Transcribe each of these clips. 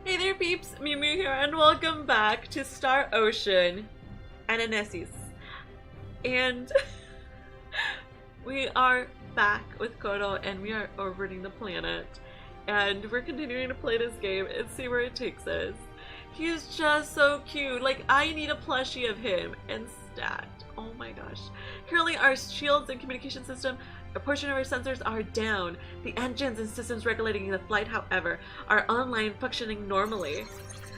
Hey there peeps, mewmew here and welcome back to Star Ocean Anamnesis. And we are back with Kodo and we are orbiting the planet. And we're continuing to play this game and see where it takes us. He's just so cute. Like, I need a plushie of him and stat. Oh my gosh. Currently our shields and communication system, a portion of our sensors are down. The engines and systems regulating the flight, however, are online functioning normally.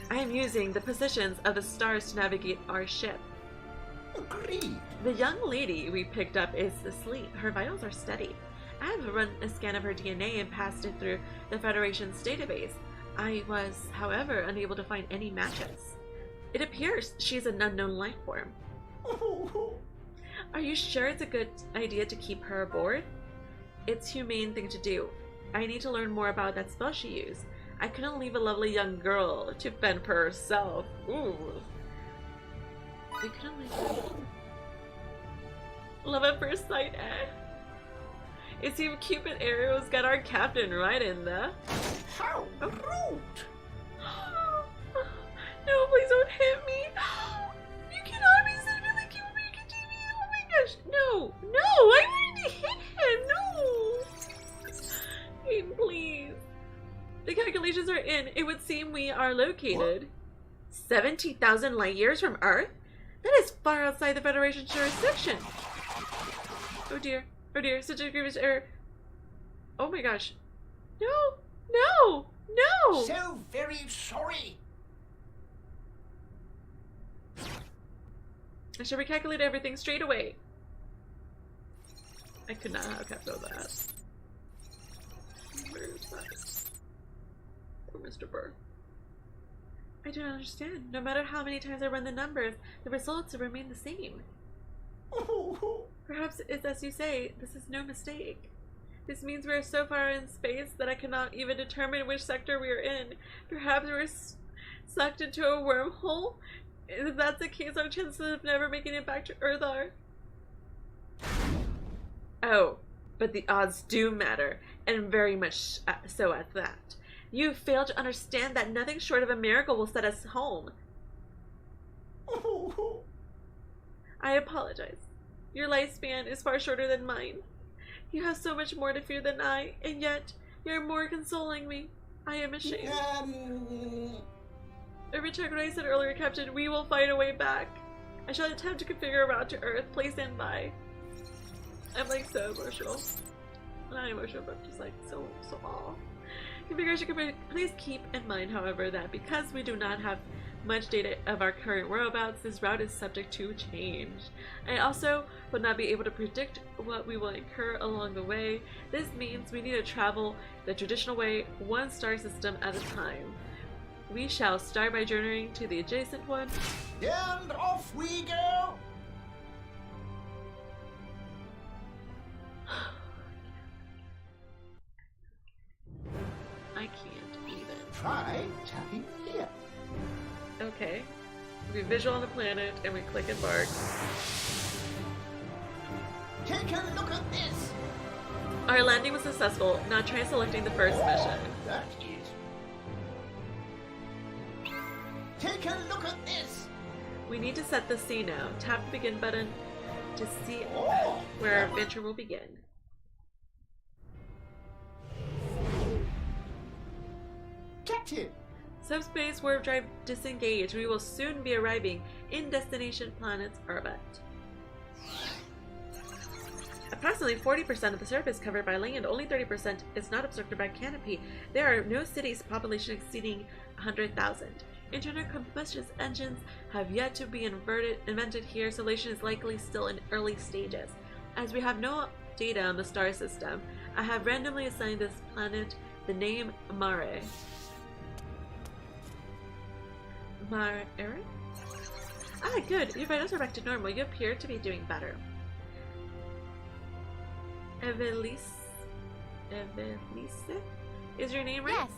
I am using the positions of the stars to navigate our ship. Agreed. The young lady we picked up is asleep. Her vitals are steady. I have run a scan of her DNA and passed it through the Federation's database. I was, however, unable to find any matches. It appears she's an unknown life form. Are you sure it's a good idea to keep her aboard? It's a humane thing to do. I need to learn more about that spell she used. I couldn't leave a lovely young girl to fend for herself. Ooh. We couldn't leave her. Love at first sight, eh? It seemed Cupid Arrows got our captain right in the... How rude! No, please don't hit me! You cannot be saving the Cupid Continue! Oh my gosh! No! No! I wanted to hit him! No! Aiden, please. The calculations are in. It would seem we are located 70,000 light years from Earth? That is far outside the Federation's jurisdiction! Oh dear. Oh dear, such a grievous error. Oh my gosh. No! No! No! So very sorry. I should recalculate everything straight away. I could not have kept all that. Where's that? Oh, Mr. Burr. I do not understand. No matter how many times I run the numbers, the results remain the same. Perhaps it's as you say, this is no mistake. This means we are so far in space that I cannot even determine which sector we are in. Perhaps we're sucked into a wormhole? If that's the case, our chances of never making it back to Earth are... Oh, but the odds do matter, and very much so at that. You fail to understand that nothing short of a miracle will set us home. I apologize. Your lifespan is far shorter than mine. You have so much more to fear than I, and yet you're more consoling me. I am ashamed. Return what I said earlier, Captain. We will find a way back. I shall attempt to configure a route to Earth. Please stand by. I'm like so emotional. Not emotional, but just like so aw. Configuration complete. Please keep in mind, however, that because we do not have much data of our current whereabouts, this route is subject to change. I also will not be able to predict what we will incur along the way. This means we need to travel the traditional way, one star system at a time. We shall start by journeying to the adjacent one. And off we go! I can't even. Try tapping here. Okay. We visual on the planet and we click embark. Take a look at this! Our landing was successful. Now try selecting the first mission. That is. Take a look at this! We need to set the scene now. Tap the begin button to see where our adventure will begin. Captain! Subspace warp drive disengaged. We will soon be arriving in destination planet's orbit. Approximately 40% of the surface covered by land, only 30% is not obstructed by canopy. There are no cities population exceeding 100,000. Internal combustion engines have yet to be invented here, so civilization is likely still in early stages. As we have no data on the star system, I have randomly assigned this planet the name Mare. Mare? Ah, good. Your vitals are back to normal. You appear to be doing better. Evelise is your name, right? Yes.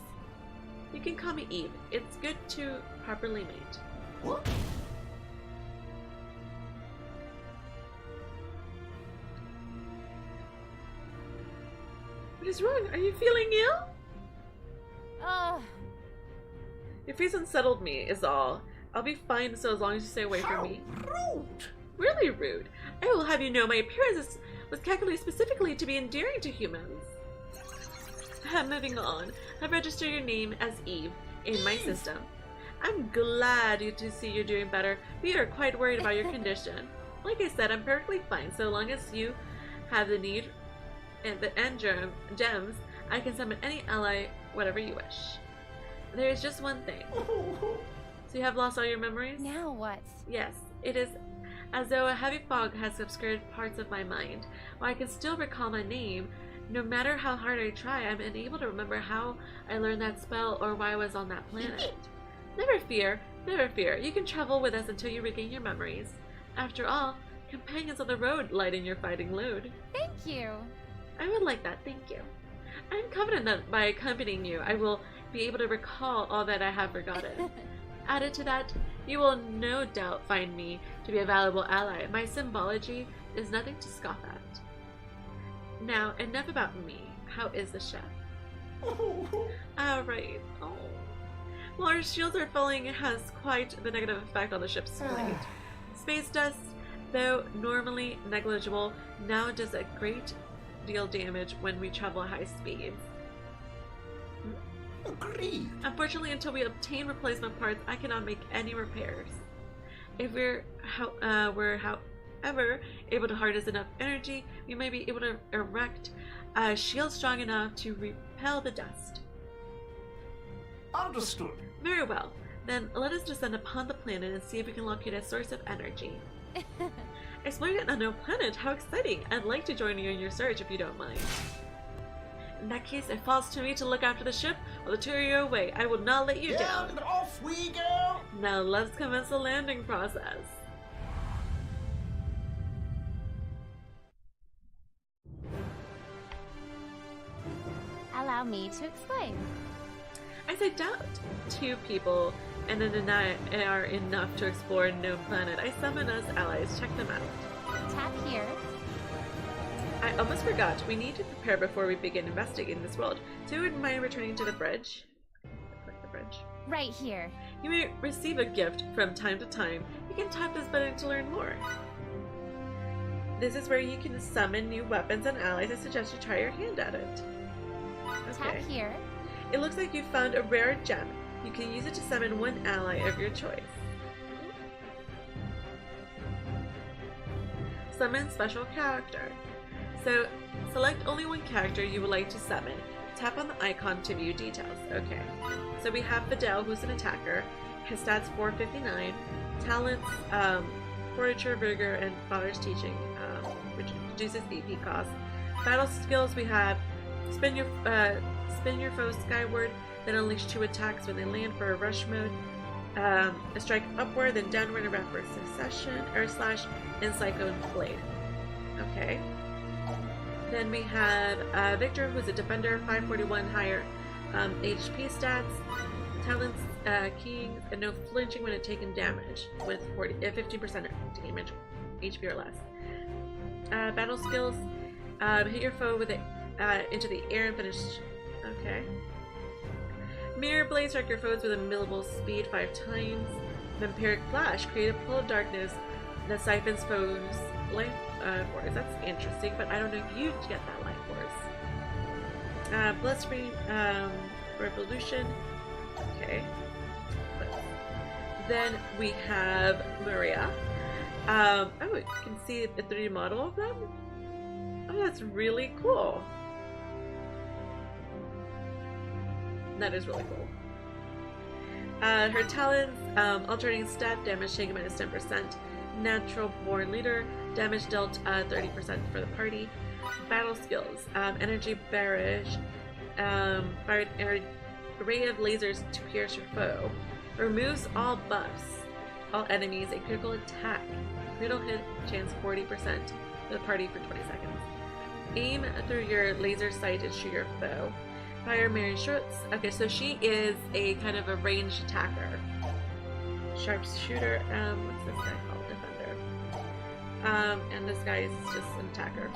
You can call me Eve. It's good to properly mate. What? What is wrong? Are you feeling ill? Your face unsettled me, is all. I'll be fine so as long as you stay away from me. Rude! Really rude. I will have you know my appearance was calculated specifically to be endearing to humans. Moving on. I've registered your name as Eve in my system. I'm glad to see you're doing better. We are quite worried about your condition. Like I said, I'm perfectly fine so long as you have the need and the gems. I can summon any ally, whatever you wish. There is just one thing. So you have lost all your memories? Now what? Yes, it is as though a heavy fog has obscured parts of my mind. While I can still recall my name, no matter how hard I try, I'm unable to remember how I learned that spell or why I was on that planet. Never fear, never fear. You can travel with us until you regain your memories. After all, companions on the road lighten your fighting load. Thank you. I would like that, thank you. I'm confident that by accompanying you, I will be able to recall all that I have forgotten. Added to that, you will no doubt find me to be a valuable ally. My symbology is nothing to scoff at. Now, enough about me. How is the chef? Alright. Oh. Well, our shields are falling has quite the negative effect on the ship's flight. Space dust, though normally negligible, now does a great deal damage when we travel at high speeds. Agreed. Unfortunately, until we obtain replacement parts, I cannot make any repairs. If we're however able to harness enough energy, we may be able to erect a shield strong enough to repel the dust. Understood. Very well. Then let us descend upon the planet and see if we can locate a source of energy. Exploring an unknown planet? How exciting! I'd like to join you in your search if you don't mind. In that case, it falls to me to look after the ship while the two of you are away. I will not let you down. And off we go. Now let's commence the landing process. Allow me to explain. I say doubt. 2 people and an are enough to explore a known planet. I summon us allies. Check them out. Tap here. I almost forgot. We need to prepare before we begin investigating this world. So you wouldn't mind returning to the bridge? Click the bridge. Right here. You may receive a gift from time to time. You can tap this button to learn more. This is where you can summon new weapons and allies. I suggest you try your hand at it. Tap Okay. here. It looks like you found a rare gem. You can use it to summon one ally of your choice. Summon special character. So, select only one character you would like to summon. Tap on the icon to view details. Okay. So we have Fidel, who's an attacker. His stats 459. Talents, Fortitude, Vigor, and Father's Teaching, which reduces AP costs. Battle skills, we have spin your foe skyward, then unleash 2 attacks when they land for a rush mode. A strike upward, then downward in rapid succession, air slash, and cyclone blade. Okay. Then we have Victor, who's a defender, 541 higher HP stats, talents, king, and no flinching when taking damage with 15% damage, HP or less. Battle skills, hit your foe with it into the air and finish. Okay. Mirror blade, strike your foes with a millable speed 5 times. Vampiric flash, create a pool of darkness that siphons foes' life force. That's interesting, but I don't know if you get that life force. Bloodstream, revolution. Okay. Then we have Maria. Oh, you can see the 3D model of them. Oh, that's really cool. That is really cool. Her talents, alternating stat, damage taken minus 10%, natural born leader, damage dealt 30% for the party. Battle skills, energy barrage, fired array of lasers to pierce your foe, removes all buffs, all enemies, a critical attack, critical hit chance 40% for the party for 20 seconds. Aim through your laser sight and shoot your foe. Fire Mary Schutz. Okay, so she is a kind of a ranged attacker. Sharpshooter. What's this guy called? Defender. And this guy is just an attacker.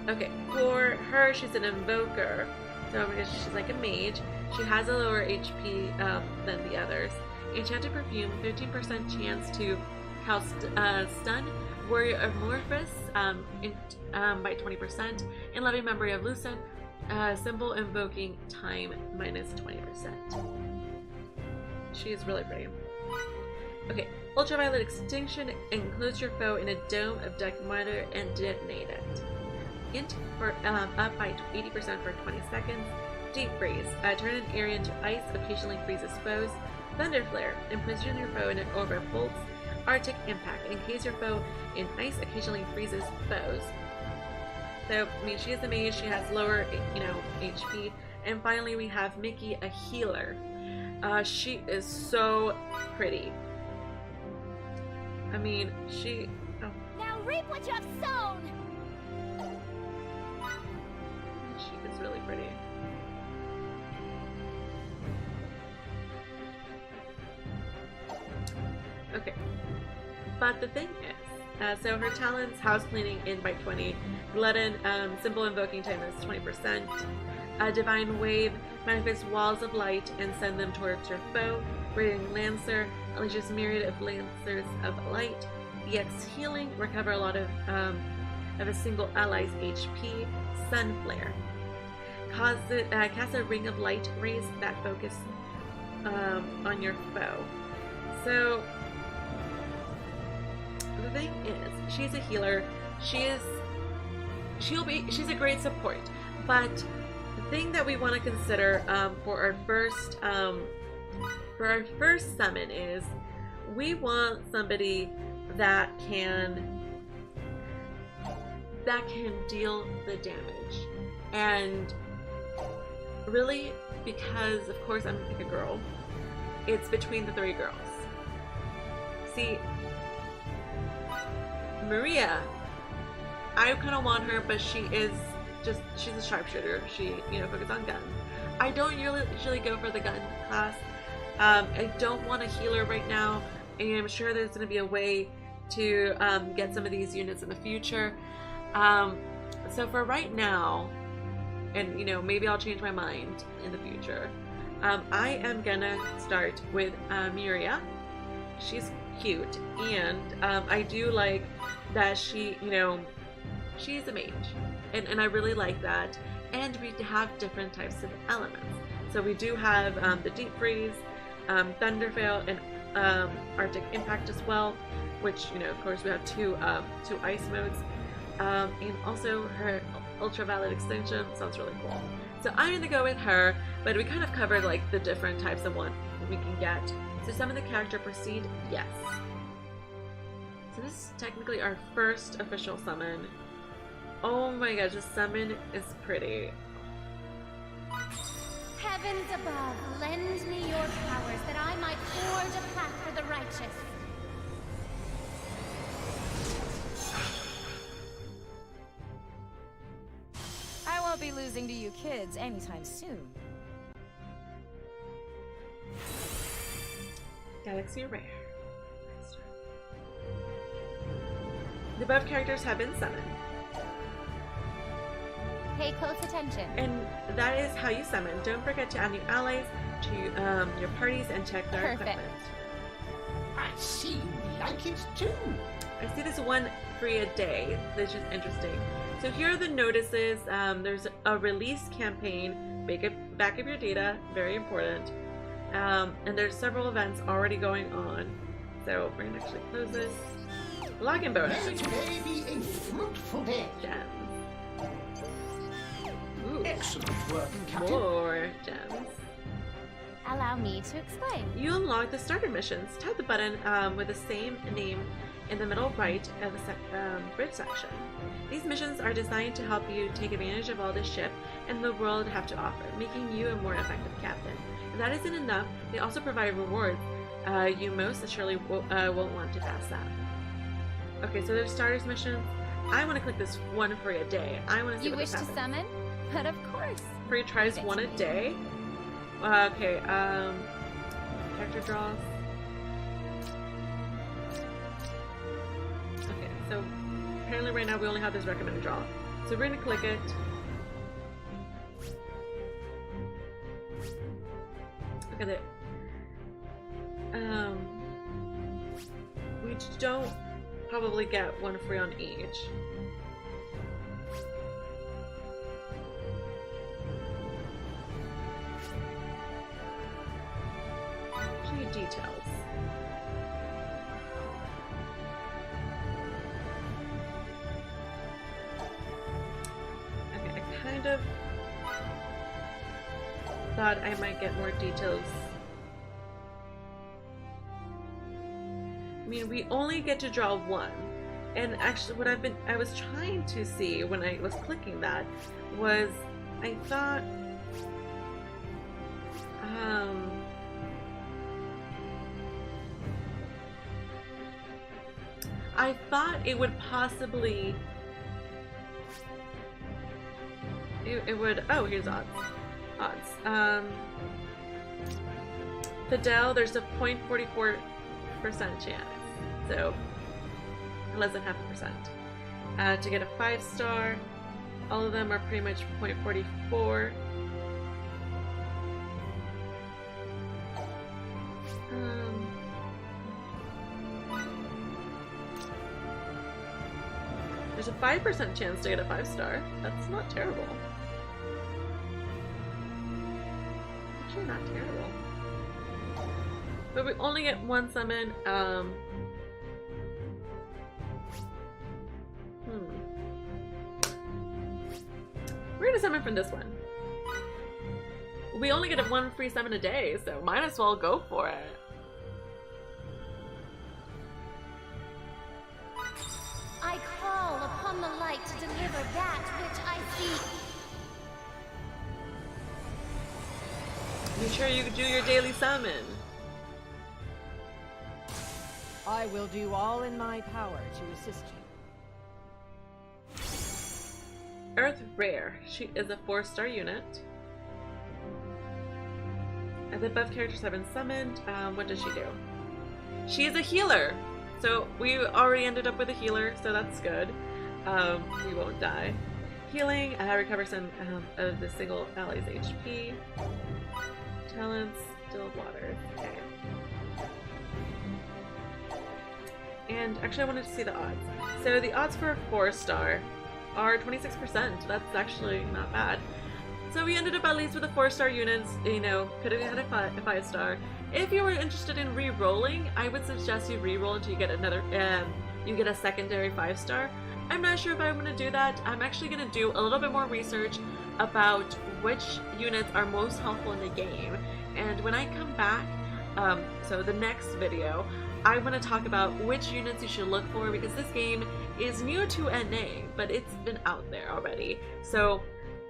Okay, for her, she's an invoker. So she's like a mage. She has a lower HP than the others. Enchanted Perfume, 15% chance to cast Stun, Warrior Amorphous by 20%, and Loving Memory of Lucent, Symbol Invoking Time minus 20%. She is really pretty. Okay, Ultraviolet Extinction, enclose your foe in a dome of dark matter and detonate it. Int for up by 80% for 20 seconds. Deep Freeze, turn an area into ice, occasionally freezes foes. Thunder Flare, imprison your foe in an orb of bolts. Arctic Impact, encase your foe in ice, occasionally freezes foes. So, I mean, she is a mage, she has lower, HP. And finally, we have Mickey, a healer. She is so pretty. I mean, she... Oh. Now reap what you have sown! She is really pretty. Okay. But the thing is, so her talents, House Cleaning in by 20, Glutton, Symbol Invoking Time is 20%, Divine Wave, manifest walls of light and send them towards your foe, Radiant Lancer, unleashes myriad of lancers of light, EX Healing, recover a lot of a single ally's HP, Sun Flare, cast a ring of light rays that focus on your foe. So, the thing is, she's a healer. She's a great support. But the thing that we want to consider for our first summon is we want somebody that can deal the damage. And really, because of course I'm gonna pick a girl, it's between the three girls. See, Maria, I kind of want her, but she's a sharpshooter. She, focuses on guns. I don't usually go for the gun class. I don't want a healer right now, and I'm sure there's going to be a way to get some of these units in the future. So for right now, and maybe I'll change my mind in the future, I am gonna start with Miria. She's cute, and I do like that she, she's a mage, and I really like that. And we have different types of elements. So we do have the Deep Freeze, Thunderveil, and Arctic Impact as well, which of course we have two ice modes, and also her Ultraviolet Extinction sounds really cool. So I'm gonna go with her, but we kind of covered like the different types of one we can get. So summon the character, proceed, yes. So this is technically our first official summon. Oh my gosh, this summon is pretty. Heavens above, lend me your powers that I might forge a path for the righteous. I won't be losing to you kids anytime soon. Galaxy Rare. The above characters have been summoned. Pay close attention. And that is how you summon. Don't forget to add new allies to your parties and check their equipment. I see you like it too. I see this one free a day, which is interesting. So here are the notices. There's a release campaign, back up your data, very important. And there's several events already going on. So we're gonna actually close this. Login bonus. May today be a fruitful day. Gems. Ooh. Excellent work, Captain. More gems. Allow me to explain. You unlock the starter missions. Tap the button with the same name in the middle right of the bridge section. These missions are designed to help you take advantage of all the ship and the world have to offer, making you a more effective captain. If that isn't enough, they also provide rewards you most assuredly won't want to pass up. Okay, so there's starters missions. I want to click this one free a day. I want to see You what wish this to happens. summon? But of course. Free tries one a day. Okay, character draws. Okay, so apparently right now we only have this recommended draw. So we're gonna click it. at it. We don't probably get one free on each. Play details. Okay, I kind of thought I might get more details. I mean, we only get to draw one, and actually what I was trying to see when I was clicking that was, I thought, it would possibly, it would, oh, here's odds. Fidel, there's a 0.44% chance, so less than 0.5%. To get a 5-star, all of them are pretty much 0.44. There's a 5% chance to get a 5-star. That's not terrible. Actually not terrible. But we only get one summon. We're gonna summon from this one. We only get one free summon a day, so might as well go for it. I call upon the light to deliver that which I seek. Be sure you do your daily summon. I will do all in my power to assist you. Earth Rare. She is a 4-star unit. As above characters have been summoned, what does she do? She is a healer! So we already ended up with a healer, so that's good. We won't die. Healing, recover some of the single ally's HP. Talents, still water. Okay. And actually I wanted to see the odds. So the odds for a 4-star are 26%. That's actually not bad. So we ended up at least with a 4-star unit. You know, could have had a 5-star. If you were interested in re-rolling, I would suggest you re-roll until you get another, you get a secondary 5-star. I'm not sure if I'm going to do that. I'm actually going to do a little bit more research about which units are most helpful in the game. And when I come back, so the next video, I want to talk about which units you should look for, because this game is new to NA, but it's been out there already. So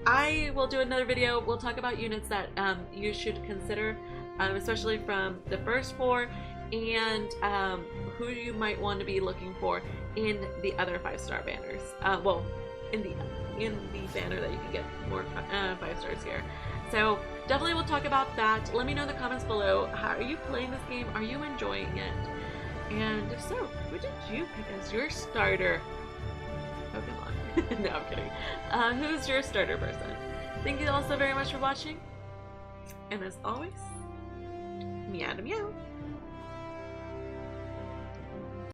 I will do another video. We'll talk about units that you should consider, especially from the first 4, and who you might want to be looking for in the other 5-star banners. Well, in the banner that you can get more 5 stars here. So definitely we'll talk about that. Let me know in the comments below. How are you playing this game? Are you enjoying it? And if so, who did you pick as your starter Pokemon? No, I'm kidding. Who's your starter person? Thank you all so very much for watching. And as always, meow to meow.